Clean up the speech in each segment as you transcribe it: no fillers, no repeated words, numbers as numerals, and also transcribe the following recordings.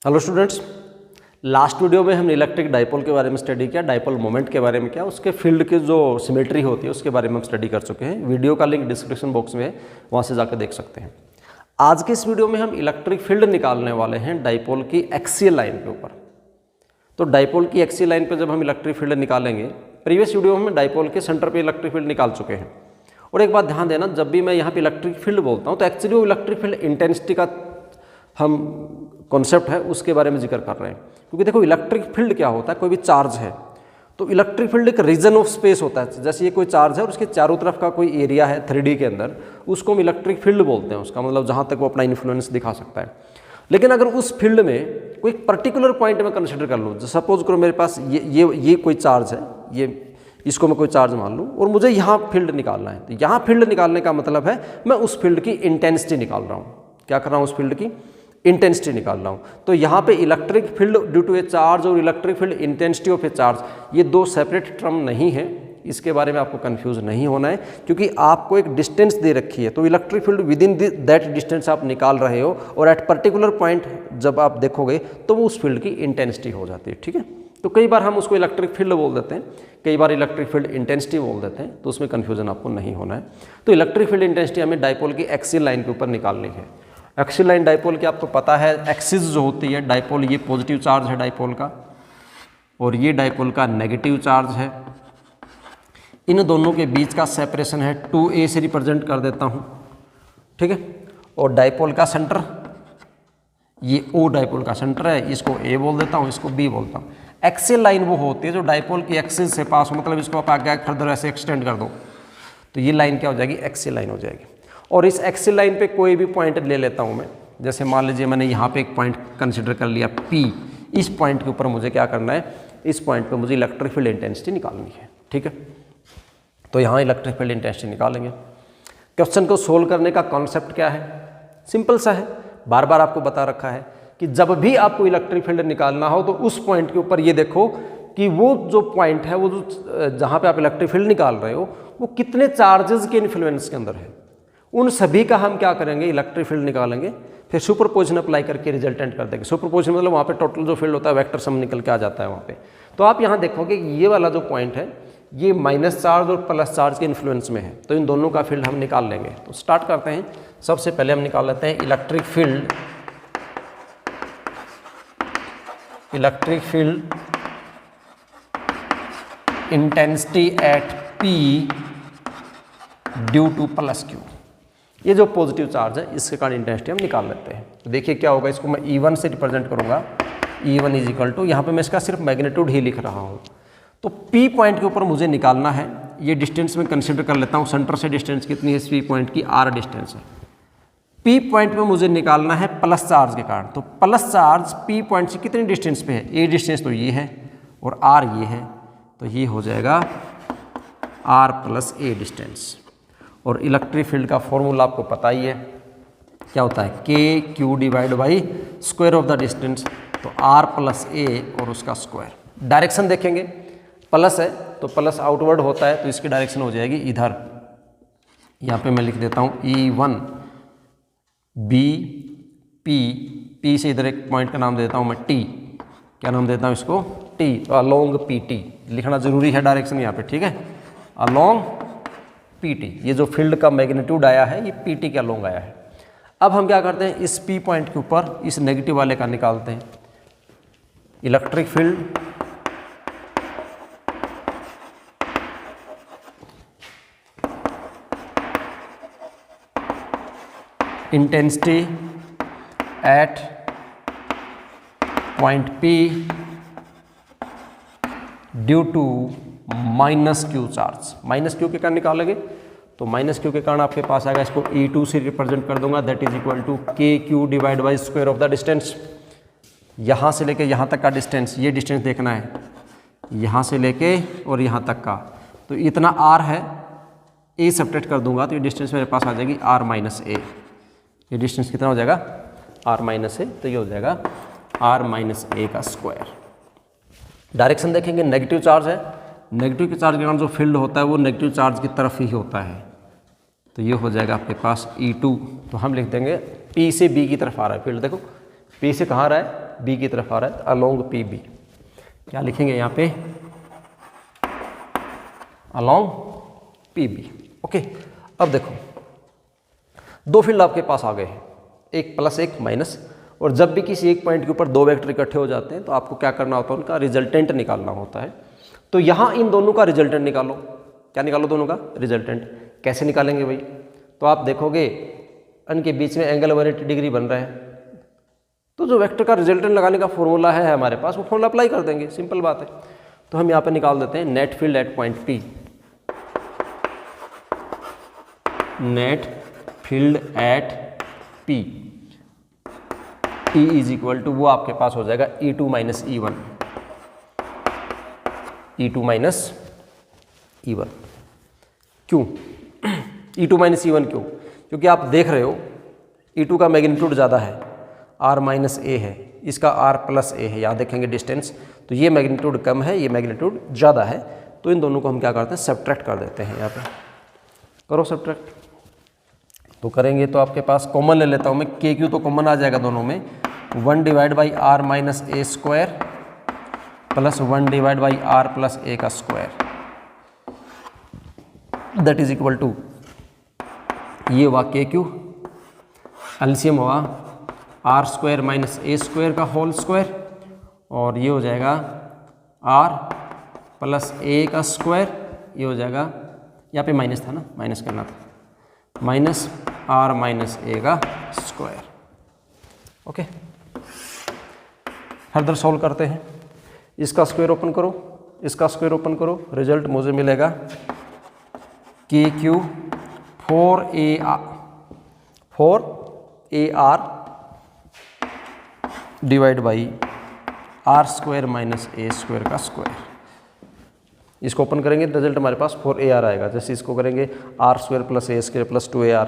Hello students, last video में हमने electric dipole के बारे में स्टडी किया, डाइपोल मोमेंट के बारे में किया, उसके फील्ड की जो सिमेट्री होती है उसके बारे में हम स्टडी कर चुके हैं। वीडियो का लिंक डिस्क्रिप्शन बॉक्स में है, वहाँ से जाकर देख सकते हैं। आज के इस वीडियो में हम इलेक्ट्रिक फील्ड निकालने वाले हैं डाइपोल की एक्सियल लाइन के ऊपर। तो डाइपोल की एक्सियल लाइन पर जब हम इलेक्ट्रिक फील्ड निकालेंगे, प्रीवियस वीडियो में हम डाइपोल के सेंटर पर इलेक्ट्रिक फील्ड निकाल चुके हैं। और एक बात ध्यान देना, जब भी मैं यहाँ पे इलेक्ट्रिक फील्ड बोलता हूँ तो एक्चुअली वो इलेक्ट्रिक फील्ड इंटेंसिटी का हम कॉन्सेप्ट है उसके बारे में जिक्र कर रहे हैं। क्योंकि देखो इलेक्ट्रिक फील्ड क्या होता है, कोई भी चार्ज है तो इलेक्ट्रिक फील्ड एक रीजन ऑफ स्पेस होता है। जैसे ये कोई चार्ज है और उसके चारों तरफ का कोई एरिया है 3D के अंदर, उसको हम इलेक्ट्रिक फील्ड बोलते हैं। उसका मतलब जहाँ तक वो अपना इन्फ्लुएंस दिखा सकता है। लेकिन अगर उस फील्ड में कोई पर्टिकुलर पॉइंट में कंसिडर कर लूँ, सपोज करो मेरे पास ये कोई चार्ज है, ये इसको मैं कोई चार्ज मान लूँ और मुझे यहाँ फील्ड निकालना है। तो यहाँ फील्ड निकालने का मतलब है मैं उस फील्ड की इंटेंसिटी निकाल रहा हूँ। क्या कर रहा हूँ? उस फील्ड की इंटेंसिटी निकाल रहा हूँ। तो यहाँ पे electric field due to a charge और electric field intensity of a charge, ये दो सेपरेट टर्म नहीं है। इसके बारे में आपको कंफ्यूज नहीं होना है, क्योंकि आपको एक डिस्टेंस दे रखी है। तो electric field with in that distance आप निकाल रहे हो और एट पर्टिकुलर पॉइंट जब आप देखोगे तो वो उस फील्ड की इंटेंसिटी हो जाती है। ठीक है, तो कई बार हम उसको इलेक्ट्रिक फील्ड बोल देते हैं, कई बार इलेक्ट्रिक फील्ड इंटेंसिटी बोल देते हैं, तो उसमें कन्फ्यूजन आपको नहीं होना है। तो इलेक्ट्रिक फील्ड इंटेंसिटी हमें डाइपोल की एक्सियल लाइन के ऊपर निकालनी है। एक्सियल लाइन डाइपोल की आपको पता है, एक्सिस जो होती है डाइपोल, ये पॉजिटिव चार्ज है डाइपोल का और ये डाइपोल का नेगेटिव चार्ज है। इन दोनों के बीच का सेपरेशन है 2a से रिप्रेजेंट कर देता हूँ। ठीक है, और डाइपोल का सेंटर, ये O डाइपोल का सेंटर है, इसको A बोल देता हूँ, इसको B बोलता हूँ। एक्सियल लाइन वो होती है जो डाइपोल की एक्सिस से पास हो, मतलब इसको आप आगे फर्दर ऐसे एक्सटेंड कर दो तो ये लाइन क्या हो जाएगी? एक्सियल लाइन हो जाएगी। और इस एक्सियल लाइन पे कोई भी पॉइंट ले लेता हूँ मैं, जैसे मान लीजिए मैंने यहाँ पे एक पॉइंट कंसिडर कर लिया P। इस पॉइंट के ऊपर मुझे क्या करना है? इस पॉइंट पे मुझे इलेक्ट्रिक फील्ड इंटेंसिटी निकालनी है। ठीक है, तो यहाँ इलेक्ट्रिक फील्ड इंटेंसिटी निकालेंगे। क्वेश्चन को सोल्व करने का कॉन्सेप्ट क्या है? सिंपल सा है, बार बार आपको बता रखा है कि जब भी आपको इलेक्ट्रिक फील्ड निकालना हो तो उस पॉइंट के ऊपर ये देखो कि वो जो पॉइंट है, वो जो जहाँ पे आप इलेक्ट्रिक फील्ड निकाल रहे हो, वो कितने चार्जेस के इन्फ्लुएंस के अंदर है। उन सभी का हम क्या करेंगे? इलेक्ट्रिक फील्ड निकालेंगे, फिर सुपरपोजिशन अप्लाई करके रिजल्टेंट कर देंगे। सुपरपोजिशन मतलब वहाँ पे टोटल जो फील्ड होता है वेक्टर सम निकल के आ जाता है वहाँ पे। तो आप यहाँ देखोगे कि ये वाला जो पॉइंट है ये माइनस चार्ज और प्लस चार्ज के इन्फ्लुएंस में है, तो इन दोनों का फील्ड हम निकाल लेंगे। तो स्टार्ट करते हैं। सबसे पहले हम निकाल लेते हैं electric field intensity eight P due two plus Q। ये जो पॉजिटिव चार्ज है इसके कारण इंटेंसिटी हम निकाल लेते हैं। तो देखिए क्या होगा, इसको मैं E1 से रिप्रेजेंट करूंगा। E1 इज इक्वल टू, यहाँ पे मैं इसका सिर्फ मैग्नीट्यूड ही लिख रहा हूँ। तो P पॉइंट के ऊपर मुझे निकालना है। ये डिस्टेंस में कंसिडर कर लेता हूँ, सेंटर से डिस्टेंस कितनी है? P पॉइंट की R डिस्टेंस है। P पॉइंट पे मुझे निकालना है प्लस चार्ज के कारण। तो प्लस चार्ज P पॉइंट से कितनी डिस्टेंस पे है? A डिस्टेंस तो ये है और R ये है, तो ये हो जाएगा R प्लस A डिस्टेंस। और इलेक्ट्रिक फील्ड का फॉर्मूला आपको पता ही है, क्या होता है? KQ divide by square of the distance. तो R प्लस A और उसका स्क्वायर। डायरेक्शन देखेंगे, प्लस है तो प्लस आउटवर्ड होता है, तो इसकी डायरेक्शन हो जाएगी इधर। यहाँ पे मैं लिख देता हूँ E1 B P से इधर एक पॉइंट का नाम देता हूँ मैं T। क्या नाम देता हूँ इसको? T। तो अलोंग PT लिखना जरूरी है डायरेक्शन यहाँ पे। ठीक है, अलोंग PT। ये जो फील्ड का मैग्नीट्यूड आया है ये PT के अलोंग आया है। अब हम क्या करते हैं? इस P पॉइंट के ऊपर इस नेगेटिव वाले का निकालते हैं। Electric field intensity at point P due to minus Q charge. Minus Q के कारण निकालेंगे, तो माइनस Q के कारण आपके पास आएगा, इसको E2 से रिप्रेजेंट कर दूंगा, that is equal to KQ divide by square of the distance. यहाँ से लेके यहाँ तक का डिस्टेंस, ये डिस्टेंस देखना है यहाँ से लेके और यहाँ तक का, तो इतना R है, A सब्ट्रैक्ट कर दूंगा तो ये डिस्टेंस मेरे पास आ जाएगी R माइनस A। ये डिस्टेंस कितना हो जाएगा? R माइनस A, तो ये हो जाएगा R माइनस A का स्क्वायर। डायरेक्शन देखेंगे, नेगेटिव चार्ज है, नेगेटिव के चार्ज के कारण जो फील्ड होता है वो नेगेटिव चार्ज की तरफ ही होता है, तो ये हो जाएगा आपके पास E2। तो हम लिख देंगे P से B की तरफ आ रहा है फील्ड। देखो P से कहाँ आ रहा है? बी की तरफ आ रहा है, तो अलोंग पी बी क्या लिखेंगे यहाँ पे, अलोंग पी बी। ओके, अब देखो दो फील्ड आपके पास आ गए हैं, एक प्लस एक माइनस, और जब भी किसी एक पॉइंट के ऊपर दो वेक्टर इकट्ठे हो जाते हैं तो आपको क्या करना होता है, उनका रिजल्टेंट निकालना होता है। तो यहाँ इन दोनों का रिजल्टेंट निकालो, क्या निकालो, दोनों का रिजल्टेंट। कैसे निकालेंगे भाई, तो आप देखोगे इनके बीच में एंगल 180 डिग्री बन रहा है, तो जो वेक्टर का रिजल्टेंट लगाने का फॉर्मूला है हमारे पास, वो फॉर्मूला अप्लाई कर देंगे, सिंपल बात है। तो हम यहाँ पे निकाल देते हैं net field at point P, net field at P, T is equal to वो आपके पास हो जाएगा E2 minus E1, E2 minus E1। क्यों E2 माइनस E1 क्यों, क्योंकि आप देख रहे हो E2 का मैग्नीट्यूड ज़्यादा है, R माइनस ए है, इसका R प्लस ए है। यहाँ देखेंगे डिस्टेंस, तो ये मैग्नीट्यूड कम है, ये मैग्नीट्यूड ज़्यादा है, तो इन दोनों को हम क्या करते हैं, सब्ट्रैक्ट कर देते हैं। यहाँ पे करो सब्ट्रैक्ट, तो करेंगे तो आपके पास कॉमन ले लेता हूँ मैं, के क्यू तो कॉमन आ जाएगा दोनों में, 1 divide by R minus A square plus 1 divide by R plus A का square, that is equal to, ये हुआ के क्यू, एलसीएम हुआ R square minus A square का होल स्क्वायर, और ये हो जाएगा आर प्लस ए का स्क्वायर, ये हो जाएगा, यहाँ पे माइनस था ना, माइनस करना था, माइनस आर माइनस ए का स्क्वायर। ओके, फर्दर सॉल्व करते हैं, इसका स्क्वायर ओपन करो, इसका स्क्वायर ओपन करो, रिजल्ट मुझे मिलेगा K Q 4AR divide by R square minus A square का स्क्वायर। इसको ओपन करेंगे रिजल्ट हमारे पास 4AR आएगा। जैसे इसको करेंगे R square plus A square plus 2AR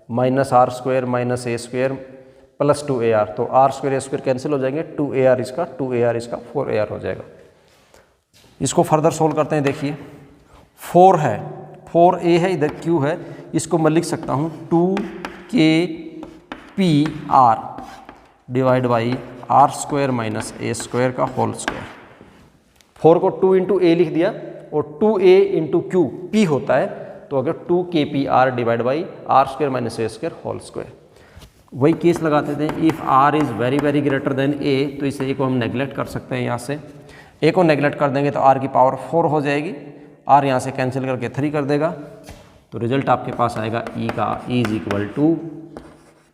minus R square minus A square plus 2AR, तो R square A square cancel हो जाएंगे, 2AR इसका 4AR हो जाएगा। इसको फर्दर सोल्व करते हैं, देखिए 4 है, 4A है, इधर Q है, इसको मैं लिख सकता हूँ 2KPR divide by R square minus A square का होल स्क्वायर। 4 को 2 इंटू ए लिख दिया, और 2A इंटू Q P होता है, तो अगर 2KPR divide by R square minus A square whole square. वही केस लगाते थे, if R is very very greater than A, तो इसे ए को हम नेगलेक्ट कर सकते हैं, यहाँ से ए को नेगलेक्ट कर देंगे तो R की पावर 4 हो जाएगी, R यहाँ से कैंसिल करके 3 कर देगा, तो रिजल्ट आपके पास आएगा E का E is equal to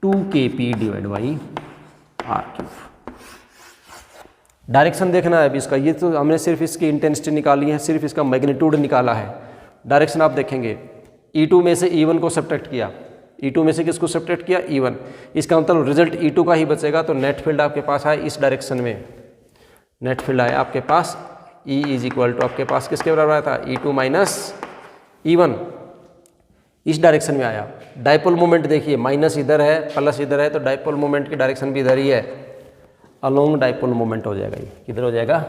2KP divide by R cube. Direction देखना है अभी इसका, ये तो हमने सिर्फ इसकी इंटेंसिटी निकाली है, सिर्फ इसका मैग्नीट्यूड निकाला है। डायरेक्शन आप देखेंगे, E2 में से E1 को सब्ट्रैक्ट किया, E2 में से किसको सब्ट्रैक्ट किया, E1, इसका मतलब रिजल्ट E2 का ही बचेगा। तो नेट फील्ड आपके पास आए इस डायरेक्शन में, नेट फील्ड आया आपके पास E इज इक्वल टू आपके पास किसके बराबर आया था, E2 माइनस E1, इस डायरेक्शन में आया। डाइपोल मोमेंट देखिए, माइनस इधर है प्लस इधर है, तो डाइपोल मोमेंट की डायरेक्शन भी इधर ही है, अलोंग डाइपोल मोमेंट हो जाएगा। ये किधर हो जाएगा,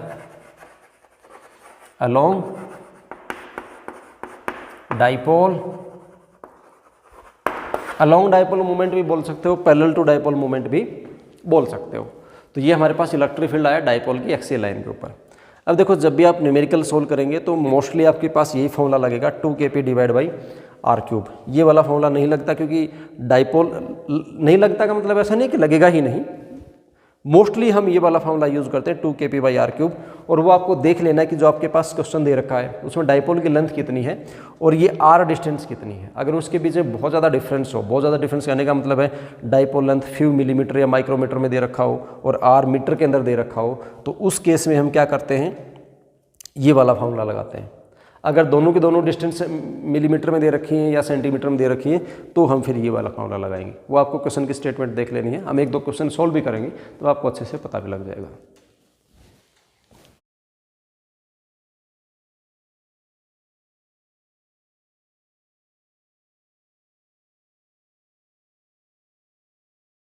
along dipole, along dipole moment भी बोल सकते हो, पैरेलल टू डाइपोल मोमेंट भी बोल सकते हो। तो ये हमारे पास इलेक्ट्रिक फील्ड आया डाइपोल की एक्सियल लाइन के ऊपर। अब देखो, जब भी आप न्यूमेरिकल सोल्व करेंगे तो मोस्टली आपके पास यही फॉर्मूला लगेगा, 2KP divide by R cube. ये वाला फॉर्मूला नहीं लगता, क्योंकि डाइपोल नहीं लगता का मतलब ऐसा नहीं कि लगेगा ही नहीं, मोस्टली हम ये वाला फॉर्मूला यूज़ करते हैं 2KP बाई आर क्यूब। और वो आपको देख लेना है कि जो आपके पास क्वेश्चन दे रखा है उसमें डाइपोल की लेंथ कितनी है और ये आर डिस्टेंस कितनी है। अगर उसके बीच में बहुत ज़्यादा डिफरेंस हो, बहुत ज़्यादा डिफरेंस कहने का मतलब है डाइपोल लेंथ फ्यू मिलीमीटर या माइक्रोमीटर में दे रखा हो और आर मीटर के अंदर दे रखा हो, तो उस केस में हम क्या करते हैं, ये वाला फॉर्मूला लगाते हैं। अगर दोनों के दोनों डिस्टेंस मिलीमीटर में दे रखी हैं या सेंटीमीटर में दे रखी हैं, तो हम फिर ये वाला फॉर्मूला लगाएंगे। वो आपको क्वेश्चन की स्टेटमेंट देख लेनी है, हम 1-2 क्वेश्चन सॉल्व भी करेंगे तो आपको अच्छे से पता भी लग जाएगा।